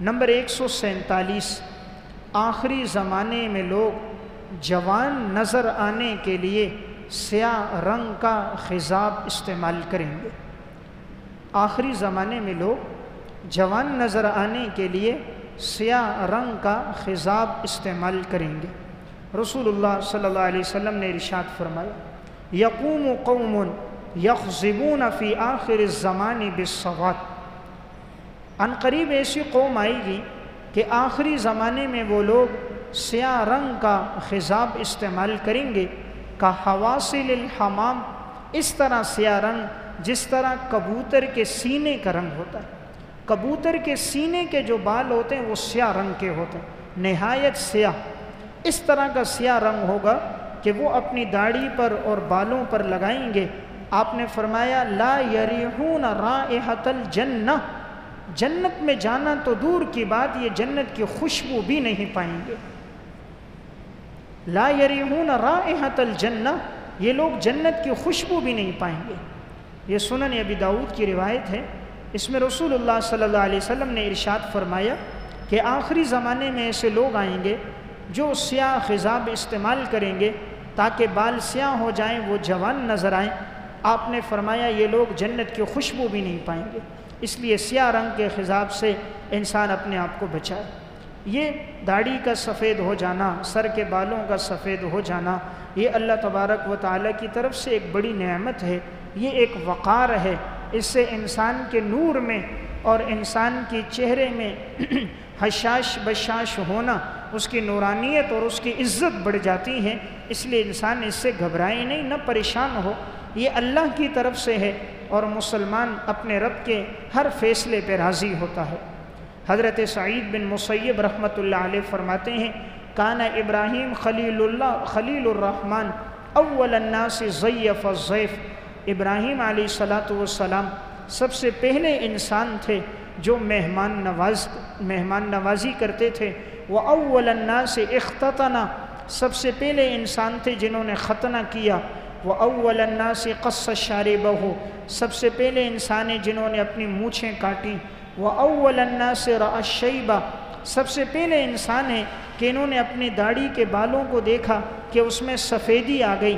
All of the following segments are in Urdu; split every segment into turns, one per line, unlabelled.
نمبر 147، آخری زمانے میں لوگ جوان نظر آنے کے لیے سیاہ رنگ کا خضاب استعمال کریں گے۔ آخری زمانے میں لوگ جوان نظر آنے کے لیے سیاہ رنگ کا خضاب استعمال کریں گے۔ رسول اللہ صلی اللہ علیہ وسلم نے ارشاد فرمایا، یقوم قوم یخضبون فی آخر الزمان بالسواد، عن قریب ایسی قوم آئے گی کہ آخری زمانے میں وہ لوگ سیاہ رنگ کا خضاب استعمال کریں گے، کحواصل الحمام، اس طرح سیاہ رنگ جس طرح کبوتر کے سینے کا رنگ ہوتا ہے۔ کبوتر کے سینے کے جو بال ہوتے ہیں وہ سیاہ رنگ کے ہوتے ہیں، نہایت سیاہ، اس طرح کا سیاہ رنگ ہوگا کہ وہ اپنی داڑھی پر اور بالوں پر لگائیں گے۔ آپ نے فرمایا لا یریحون رائحۃ الجنہ، جنت میں جانا تو دور کی بات، یہ جنت کی خوشبو بھی نہیں پائیں گے۔ لا یریحون رائحۃ الجنہ، یہ لوگ جنت کی خوشبو بھی نہیں پائیں گے۔ یہ سنن ابی داؤد کی روایت ہے۔ اس میں رسول اللہ صلی اللہ علیہ وسلم نے ارشاد فرمایا کہ آخری زمانے میں ایسے لوگ آئیں گے جو سیاہ خضاب استعمال کریں گے تاکہ بال سیاہ ہو جائیں، وہ جوان نظر آئیں۔ آپ نے فرمایا یہ لوگ جنت کی خوشبو بھی نہیں پائیں گے، اس لیے سیاہ رنگ کے خضاب سے انسان اپنے آپ کو بچائے۔ یہ داڑھی کا سفید ہو جانا، سر کے بالوں کا سفید ہو جانا، یہ اللہ تبارک و تعالیٰ کی طرف سے ایک بڑی نعمت ہے، یہ ایک وقار ہے۔ اس سے انسان کے نور میں اور انسان کے چہرے میں حشاش بشاش ہونا، اس کی نورانیت اور اس کی عزت بڑھ جاتی ہے۔ اس لیے انسان اس سے گھبرائے نہیں، نہ پریشان ہو، یہ اللہ کی طرف سے ہے اور مسلمان اپنے رب کے ہر فیصلے پہ راضی ہوتا ہے۔ حضرت سعید بن مسیب رحمۃ اللہ علیہ فرماتے ہیں، کان ابراہیم خلیل الرحمن اول الناس ضیف الضیف، ابراہیم علیہ السلام سب سے پہلے انسان تھے جو مہمان نوازی کرتے تھے۔ وَأَوَّلَ النَّاسِ اختتنا، سب سے پہلے انسان تھے جنہوں نے ختنہ کیا۔ وَأَوَّلَ النَّاسِ قَصَّ شَارِبَهُ، سب سے پہلے انسان ہیں جنہوں نے اپنی مونچھیں کاٹی۔ وَأَوَّلَ النَّاسِ رَأَى الشَّيْبَ، سب سے پہلے انسان ہیں کہ انہوں نے اپنی داڑھی کے بالوں کو دیکھا کہ اس میں سفیدی آ گئی۔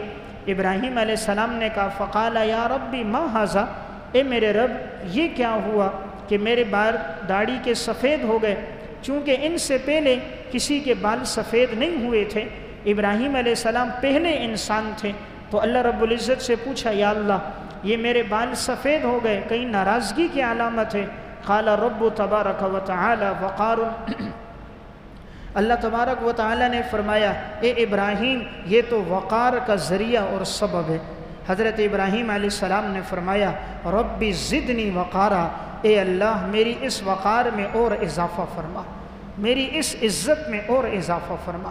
ابراہیم علیہ السلام نے کہا فقال یا ربی ما ھذا، اے میرے رب یہ کیا ہوا کہ میرے بال داڑھی کے سفید ہو گئے، چونکہ ان سے پہلے کسی کے بال سفید نہیں ہوئے تھے۔ ابراہیم علیہ السلام پہلے انسان تھے، تو اللہ رب العزت سے پوچھا یا اللہ یہ میرے بال سفید ہو گئے، کہیں ناراضگی کی علامت ہے؟ قال رب تبارک و تعالی وقار، اللہ تبارک و تعالی نے فرمایا اے ابراہیم یہ تو وقار کا ذریعہ اور سبب ہے۔ حضرت ابراہیم علیہ السلام نے فرمایا ربی زدنی وقارا، اے اللہ میری اس وقار میں اور اضافہ فرما، میری اس عزت میں اور اضافہ فرما۔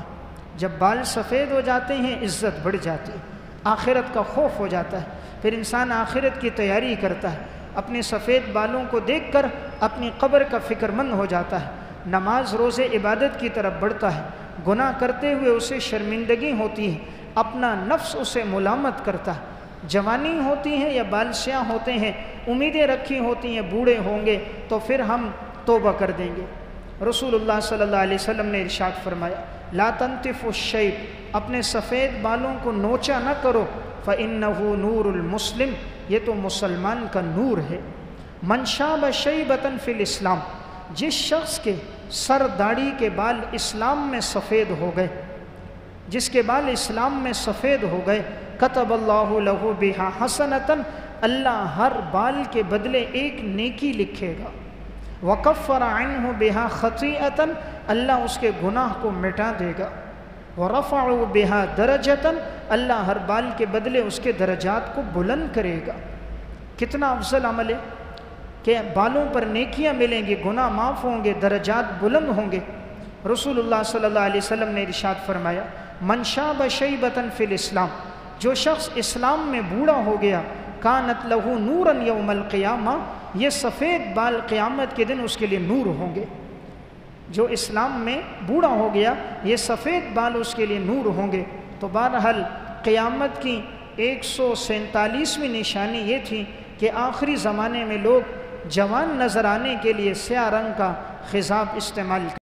جب بال سفید ہو جاتے ہیں عزت بڑھ جاتی ہے، آخرت کا خوف ہو جاتا ہے، پھر انسان آخرت کی تیاری کرتا ہے، اپنے سفید بالوں کو دیکھ کر اپنی قبر کا فکر مند ہو جاتا ہے، نماز روزے عبادت کی طرف بڑھتا ہے، گناہ کرتے ہوئے اسے شرمندگی ہوتی ہے، اپنا نفس اسے ملامت کرتا ہے۔ جوانی ہوتی ہے یا بال سیاہ ہوتے ہیں، امیدیں رکھی ہوتی ہیں بوڑھے ہوں گے تو پھر ہم توبہ کر دیں گے۔ رسول اللہ صلی اللہ علیہ وسلم نے ارشاد فرمایا لا تنتف الشیب، اپنے سفید بالوں کو نوچا نہ کرو، فإنہ نور المسلم، یہ تو مسلمان کا نور ہے۔ من شاب شیبۃ فی الاسلام، جس شخص کے سر داڑھی کے بال اسلام میں سفید ہو گئے، جس کے بال اسلام میں سفید ہو گئے، کتب اللہ لہ بہا حسنۃ، اللہ ہر بال کے بدلے ایک نیکی لکھے گا۔ وکفر عنہ بہا خطیئۃ، اللہ اس کے گناہ کو مٹا دے گا۔ ورفع بہا درجۃ، اللہ ہر بال کے بدلے اس کے درجات کو بلند کرے گا۔ کتنا افضل عمل ہے کہ بالوں پر نیکیاں ملیں گی، گناہ معاف ہوں گے، درجات بلند ہوں گے۔ رسول اللہ صلی اللہ علیہ وسلم نے ارشاد فرمایا من شاب شیبۃ فی الاسلام، جو شخص اسلام میں بوڑھا ہو گیا، کانت لہ نورا یوم القیامہ، یہ سفید بال قیامت کے دن اس کے لیے نور ہوں گے۔ جو اسلام میں بوڑھا ہو گیا یہ سفید بال اس کے لیے نور ہوں گے۔ تو بہرحال قیامت کی 147ویں نشانی یہ تھی کہ آخری زمانے میں لوگ جوان نظر آنے کے لیے سیاہ رنگ کا خضاب استعمال